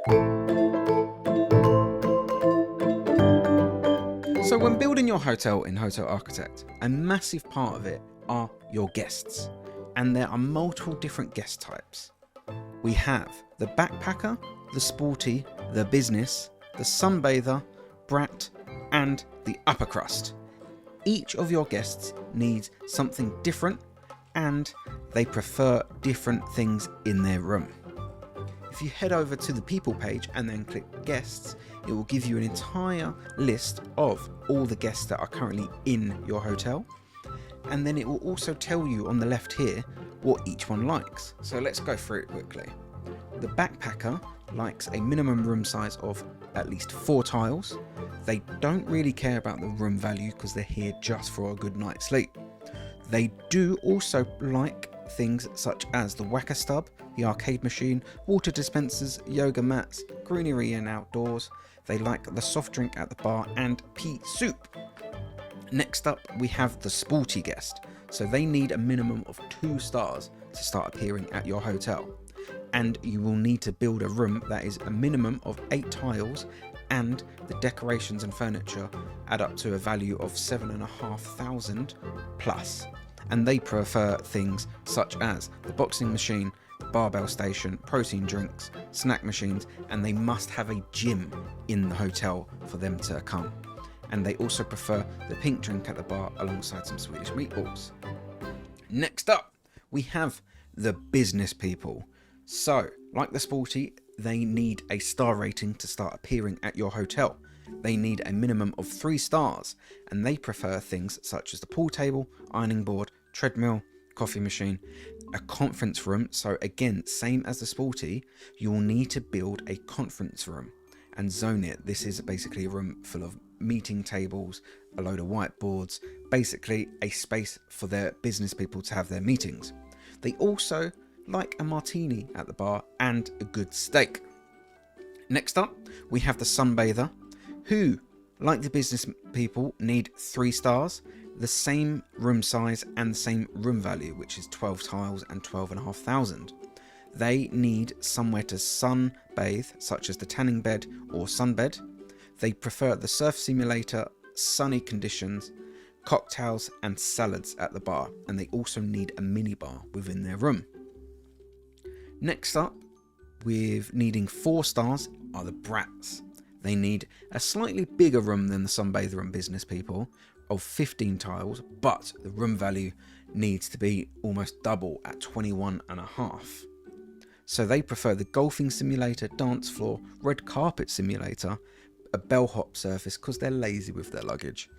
So when building your hotel in Hotel Architect, a massive part of it are your guests. And there are multiple different guest types. We have the backpacker, the sporty, the business, the sunbather, brat, and the upper crust. Each of your guests needs something different and they prefer different things in their room. If you head over to the people page and then click guests, it will give you an entire list of all the guests that are currently in your hotel. And then it will also tell you on the left here what each one likes. So let's go through it quickly. The backpacker likes a minimum room size of at least 4 tiles. They don't really care about the room value because they're here just for a good night's sleep. They do also like things such as the whacker stub, the arcade machine, water dispensers, yoga mats, greenery and outdoors. They like the soft drink at the bar and pea soup. Next up, we have the sporty guest. So they need a minimum of 2 stars to start appearing at your hotel. And you will need to build a room that is a minimum of 8 tiles, and the decorations and furniture add up to a value of 7,500 plus. And they prefer things such as the boxing machine, the barbell station, protein drinks, snack machines, and they must have a gym in the hotel for them to come. And they also prefer the pink drink at the bar alongside some Swedish meatballs. Next up, we have the business people. So, like the sporty, they need a star rating to start appearing at your hotel. They need a minimum of 3 stars, and they prefer things such as the pool table, ironing board, treadmill, coffee machine, a conference room. So again, same as the sporty, you will need to build a conference room and zone it. This is basically a room full of meeting tables, a load of whiteboards, basically a space for their business people to have their meetings. They also like a martini at the bar and a good steak. Next up, we have the sunbather, who, like the business people, need 3 stars, the same room size and the same room value, which is 12 tiles and 12,500. They need somewhere to sunbathe, such as the tanning bed or sunbed. They prefer the surf simulator, sunny conditions, cocktails and salads at the bar, and they also need a minibar within their room. Next up, with needing 4 stars, are the brats. They need a slightly bigger room than the sunbather and business people of 15 tiles, but the room value needs to be almost double at 21.5. So they prefer the golfing simulator, dance floor, red carpet simulator, a bellhop surface because they're lazy with their luggage.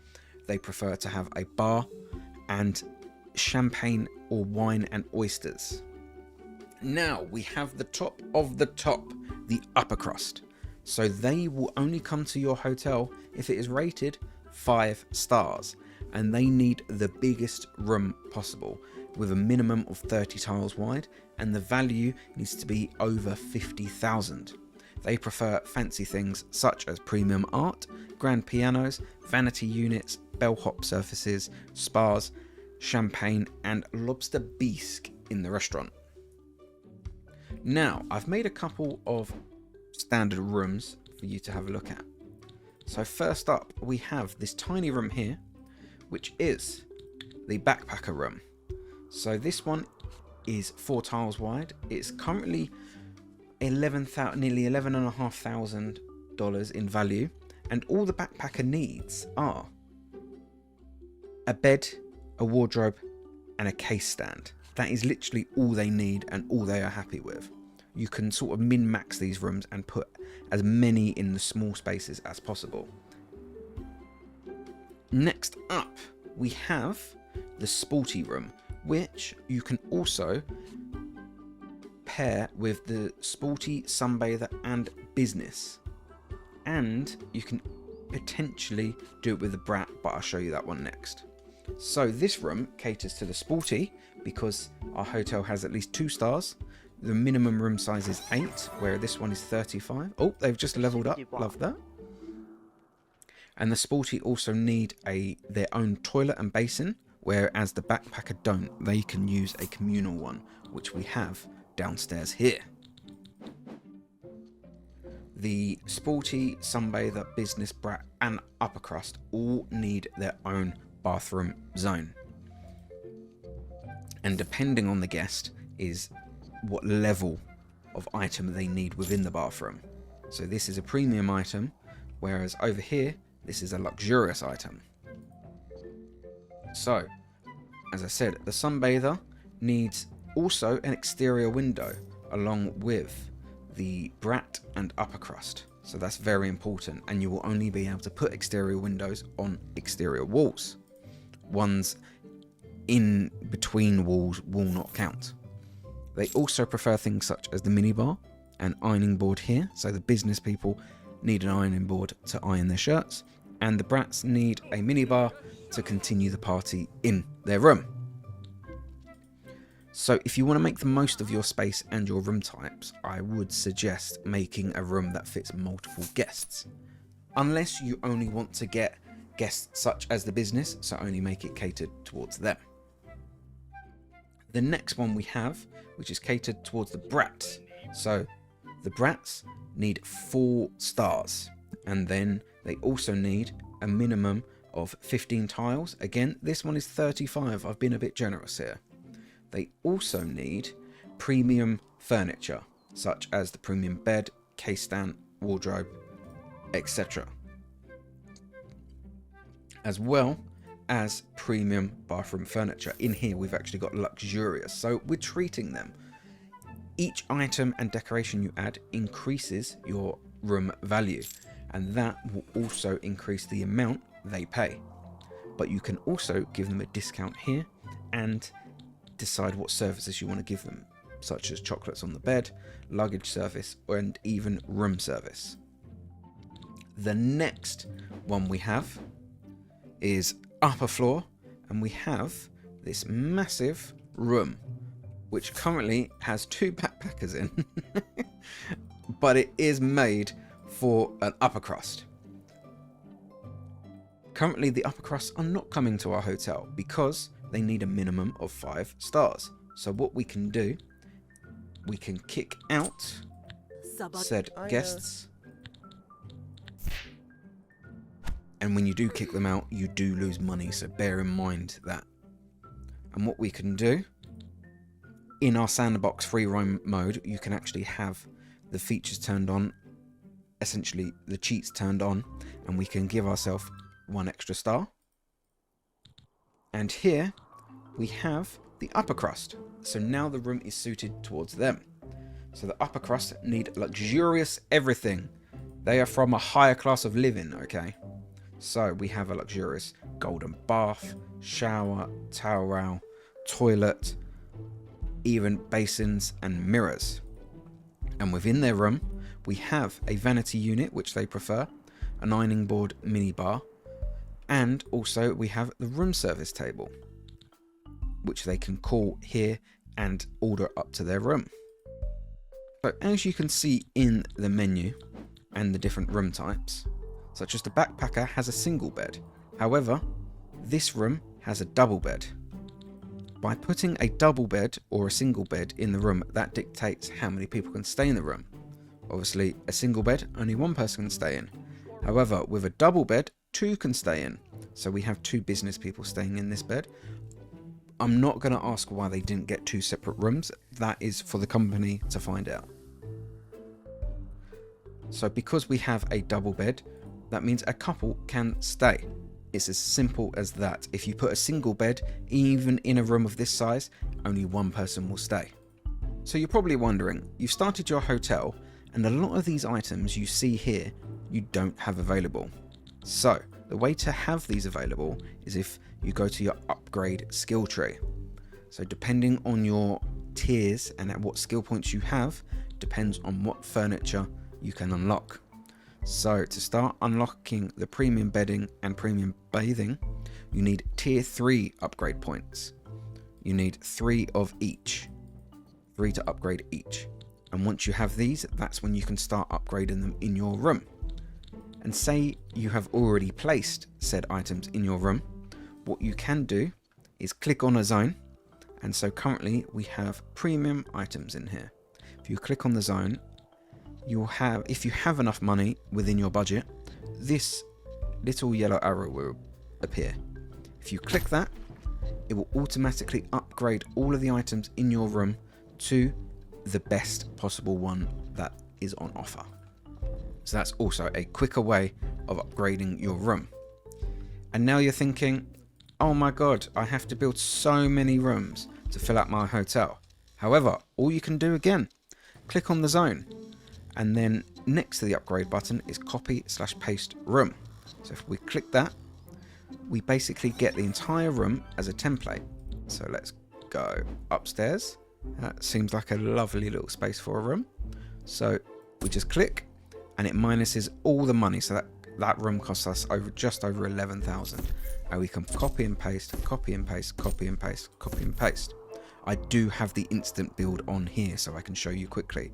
They prefer to have a bar and champagne or wine and oysters. Now we have the top of the top, the upper crust. So they will only come to your hotel if it is rated 5 stars, and they need the biggest room possible with a minimum of 30 tiles wide, and the value needs to be over 50,000. They prefer fancy things such as premium art, grand pianos, vanity units, bellhop surfaces, spas, champagne and lobster bisque in the restaurant. Now, I've made a couple of standard rooms for you to have a look at. So first up, we have this tiny room here, which is the backpacker room. So this one is 4 tiles wide. It's currently nearly $11,500 in value, and all the backpacker needs are a bed, a wardrobe, and a case stand. That is literally all they need and all they are happy with. You can sort of min-max these rooms and put as many in the small spaces as possible. Next up, we have the sporty room, which you can also pair with the sporty, sunbather and business. And you can potentially do it with the brat, but I'll show you that one next. So this room caters to the sporty because our hotel has at least 2 stars. The minimum room size is 8, where this one is 35. Oh, they've just leveled up. Love that. And the sporty also need their own toilet and basin, whereas the backpacker don't. They can use a communal one, which we have downstairs here. the sporty, sunbather, business, brat and upper crust all need their own bathroom zone. And depending on the guest is what level of item they need within the bathroom. So this is a premium item, whereas over here, this is a luxurious item. So, as I said, the sunbather needs also an exterior window along with the brat and upper crust. So that's very important, and you will only be able to put exterior windows on exterior walls. Ones in between walls will not count. They also prefer things such as the minibar and ironing board here. So the business people need an ironing board to iron their shirts, and the brats need a minibar to continue the party in their room. So if you want to make the most of your space and your room types, I would suggest making a room that fits multiple guests. Unless you only want to get guests such as the business, so only make it catered towards them. The next one we have, which is catered towards the brats. So the brats need 4 stars, and then they also need a minimum of 15 tiles. Again, this one is 35. I've been a bit generous here. They also need premium furniture, such as the premium bed, case stand, wardrobe, etc. As well as premium bathroom furniture. In here we've actually got luxurious, so we're treating them. Each item and decoration you add increases your room value, and that will also increase the amount they pay. But you can also give them a discount here and decide what services you want to give them, such as chocolates on the bed, luggage service, and even room service. The next one we have is upper floor, and we have this massive room which currently has 2 backpackers in but it is made for an upper crust. Currently the upper crusts are not coming to our hotel because they need a minimum of 5 stars. So what we can do, we can kick out said guests, and when you do kick them out you do lose money, so bear in mind that. And what we can do, in our sandbox free roam mode, you can actually have the features turned on, essentially the cheats turned on, and we can give ourselves 1 extra star. And here we have the upper crust, so now the room is suited towards them. So the upper crust need luxurious everything. They are from a higher class of living, okay? So we have a luxurious golden bath, shower, towel rail, toilet, even basins and mirrors. And within their room we have a vanity unit which they prefer, an ironing board mini bar, and also we have the room service table which they can call here and order up to their room. So as you can see in the menu and the different room types, such as the backpacker has a single bed, however this room has a double bed. By putting a double bed or a single bed in the room, that dictates how many people can stay in the room. Obviously a single bed, only 1 person can stay in. However, with a double bed, 2 can stay in. So we have 2 business people staying in this bed. I'm not going to ask why they didn't get 2 separate rooms. That is for the company to find out. So because we have a double bed, that means a couple can stay. It's as simple as that. If you put a single bed, even in a room of this size, only 1 person will stay. So you're probably wondering, you've started your hotel and a lot of these items you see here, you don't have available. So the way to have these available is if you go to your upgrade skill tree. So depending on your tiers and at what skill points you have, depends on what furniture you can unlock. So to start unlocking the premium bedding and premium bathing, you need tier 3 upgrade points. You need 3 of each, 3 to upgrade each. And once you have these, that's when you can start upgrading them in your room. And say you have already placed said items in your room, what you can do is click on a zone. And so currently we have premium items in here. If you click on the zone, you'll have, if you have enough money within your budget, this little yellow arrow will appear. If you click that, it will automatically upgrade all of the items in your room to the best possible one that is on offer. So that's also a quicker way of upgrading your room. And now you're thinking, oh my god, I have to build so many rooms to fill out my hotel. However, all you can do again, click on the zone, and then next to the upgrade button is copy/paste room. So if we click that, we basically get the entire room as a template. So let's go upstairs. That seems like a lovely little space for a room. So we just click and it minuses all the money. So that room costs us just over 11,000. And we can copy and paste, copy and paste, copy and paste, copy and paste. I do have the instant build on here so I can show you quickly.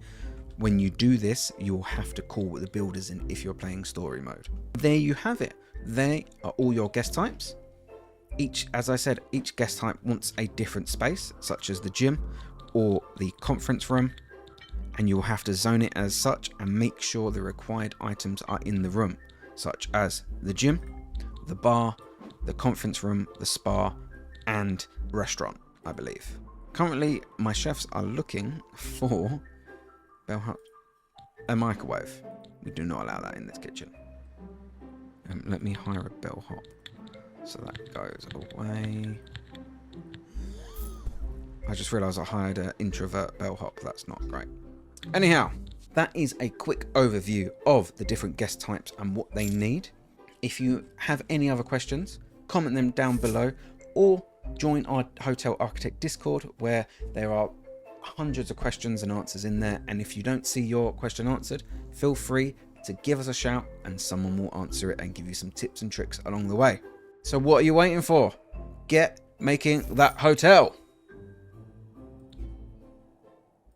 When you do this, you'll have to call the builders in if you're playing story mode. There you have it. They are all your guest types. As I said, each guest type wants a different space, such as the gym or the conference room, and you'll have to zone it as such and make sure the required items are in the room, such as the gym, the bar, the conference room, the spa, and restaurant, I believe. Currently, my chefs are looking for bellhop, a microwave. We do not allow that in this kitchen. Let me hire a bellhop. So that goes away. I just realised I hired an introvert bellhop. That's not great. Anyhow, that is a quick overview of the different guest types and what they need. If you have any other questions, comment them down below or join our Hotel Architect Discord, where there are hundreds of questions and answers in there. And if you don't see your question answered, feel free to give us a shout and someone will answer it and give you some tips and tricks along the way. So what are you waiting for? Get making that hotel.